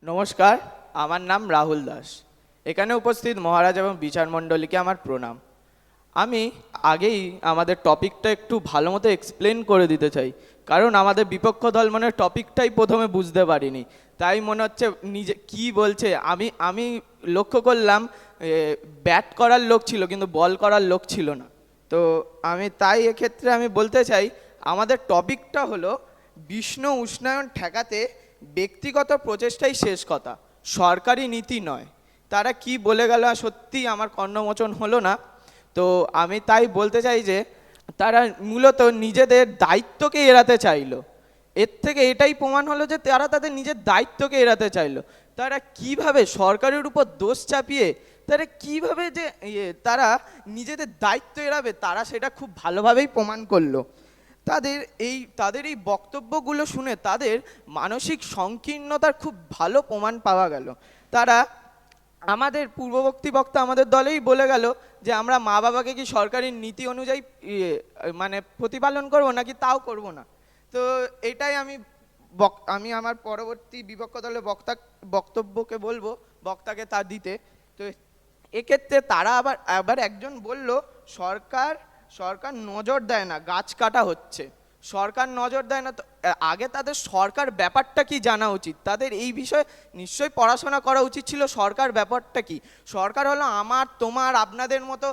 নমস্কার, আমার নাম রাহুল দাস। এখানে উপস্থিত মহারাজ এবং বিচারমণ্ডলীকে আমার প্রণাম। আমি আগেই আমাদের টপিকটা একটু ভালো মতো এক্সপ্লেন করে দিতে চাই, কারণ আমাদের বিপক্ষ দল মানে টপিকটাই প্রথমে বুঝতে পারিনি। তাই মনে হচ্ছে নিজে কি বলছে। আমি লক্ষ্য করলাম ব্যাট করার লোক ছিল কিন্তু বল করার লোক ছিল না। তো তাই এক্ষেত্রে আমি বলতে চাই, আমাদের টপিকটা হলো বিষ্ণু উষ্ণায়ন ঠেকাতে ব্যক্তিগত প্রচেষ্টাই শেষ কথা, সরকারি নীতি নয়। তারা কি বলে গেল সত্যি আমার কর্ণমোচন হলো না। তো আমি তাই বলতে চাই যে তারা মূলত নিজেদের দায়িত্বকে এড়াতে চাইলো। এর থেকে এটাই প্রমাণ হলো যে তারা তাদের নিজের দায়িত্বকে এড়াতে চাইলো। তারা কিভাবে সরকারের উপর দোষ চাপিয়ে তারা কিভাবে যে তারা নিজেদের দায়িত্ব এড়াবে, তারা সেটা খুব ভালোভাবেই প্রমাণ করলো। তাদের এই বক্তব্যগুলো শুনে তাদের মানসিক সংকীর্ণতার খুব ভালো প্রমাণ পাওয়া গেল। তারা আমাদের পূর্ববর্তী বক্তা আমাদের দলেই বলে গেল যে আমরা মা বাবাকে কি সরকারি নীতি অনুযায়ী মানে প্রতিপালন করব নাকি তাও করব না। তো এটাই আমি আমার পরবর্তী বিপক্ষ দলের বক্তব্যকে বলবো বক্তাকে তা দিতে। তো এক্ষেত্রে তারা আবার একজন বলল সরকার সরকার নজর দেয় না, গাছ কাটা হচ্ছে। সরকার নজর দেয় না তো আগে তাদের সরকার ব্যাপারটা কি জানা উচিত, তাদের এই বিষয়ে নিশ্চয়ই পড়াশোনা করা উচিত ছিল। সরকার ব্যাপারটা কি? সরকার হলো আমার তোমার আপনাদের মতো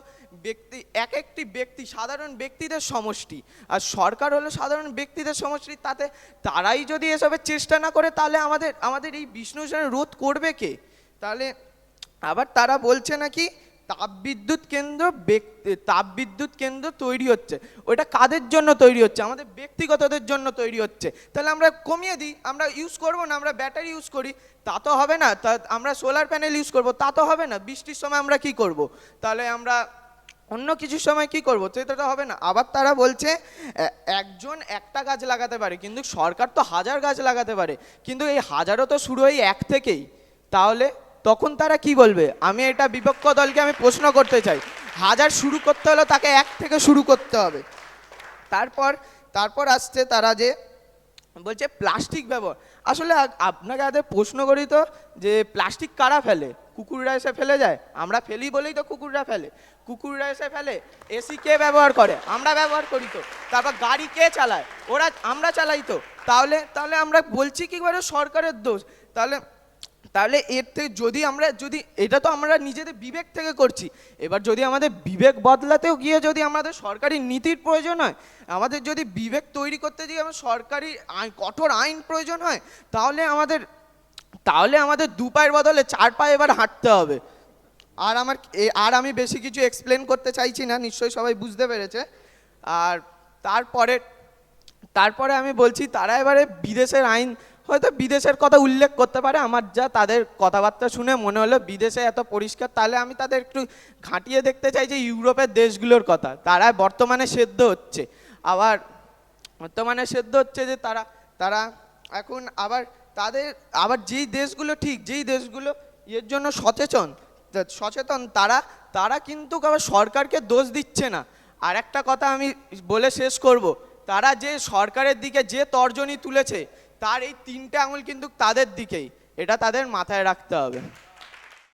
ব্যক্তি, এক একটি ব্যক্তি, সাধারণ ব্যক্তিদের সমষ্টি। আর সরকার হলো সাধারণ ব্যক্তিদের সমষ্টি। তারাই যদি এসবের চেষ্টা না করে তাহলে আমাদের এই বিষ্ণু রোধ করবে কে? তাহলে আবার তারা বলছে নাকি তাপবিদ্যুৎ কেন্দ্র তৈরি হচ্ছে। ওইটা কাদের জন্য তৈরি হচ্ছে? আমাদের ব্যক্তিগতদের জন্য তৈরি হচ্ছে। তাহলে আমরা কমিয়ে দিই, আমরা ইউজ করবো না, আমরা ব্যাটারি ইউজ করি, তা তো হবে না। আমরা সোলার প্যানেল ইউজ করবো, তা তো হবে না। বৃষ্টির সময় আমরা কি করব? তাহলে আমরা অন্য কিছুর সময় কি করবো? সেটা হবে না। আবার তারা বলছে একজন একটা গাছ লাগাতে পারে, কিন্তু সরকার তো 1000 গাছ লাগাতে পারে, কিন্তু এই 1000ও তো শুরু হয় এক থেকেই। তাহলে তখন তারা কি বলবে? আমি এটা বিপক্ষ দলকে আমি প্রশ্ন করতে চাই, 1000 শুরু করতে হলে তাকে এক থেকে শুরু করতে হবে। তারপর তারপর আসছে তারা যে বলছে প্লাস্টিক ব্যবহার। আসলে আপনাকে আগে প্রশ্ন করি তো, যে প্লাস্টিক কারা ফেলে? কুকুররা এসে ফেলে যায়? আমরা ফেলি বলেই তো কুকুররা ফেলে। কুকুররা এসে ফেলে। এসি কে ব্যবহার করে? আমরা ব্যবহার করি তো। তারপর গাড়ি কে চালায়? আমরা চালাই তো। তাহলে তাহলে আমরা বলছি কি করে সরকারের দোষ? তাহলে তাহলে এর থেকে যদি এটা তো আমরা নিজেদের বিবেক থেকে করছি। এবার যদি আমাদের বিবেক বদলাতেও গিয়ে যদি আমাদের সরকারি নীতির প্রয়োজন হয়, আমাদের যদি বিবেক তৈরি করতে গিয়ে আমার সরকারি কঠোর আইন প্রয়োজন হয়, তাহলে আমাদের 2 পায়ের বদলে 4 পায়ে এবার হাঁটতে হবে। আমি বেশি কিছু এক্সপ্লেন করতে চাইছি না, নিশ্চয়ই সবাই বুঝতে পেরেছে। আর তারপরে আমি বলছি তারা এবারে বিদেশের আইন, হয়তো বিদেশের কথা উল্লেখ করতে পারে। আমার যা তাদের কথাবার্তা শুনে মনে হলো বিদেশে এত পরিষ্কার, তাহলে আমি তাদের একটু ঘাঁটিয়ে দেখতে চাই যে ইউরোপের দেশগুলোর কথা। তারা বর্তমানে সেদ্ধ হচ্ছে। আবার বর্তমানে সেদ্ধ হচ্ছে যে তারা এখন আবার যেই দেশগুলো ঠিক, যেই দেশগুলো এর জন্য সচেতন তারা কিন্তু আবার সরকারকে দোষ দিচ্ছে না। আর একটা কথা আমি বলে শেষ করব, তারা যে সরকারের দিকে যে তর্জনী তুলেছে তার এই 3টে আঙুল কিন্তু তাদের দিকেই, এটা তাদের মাথায় রাখতে হবে।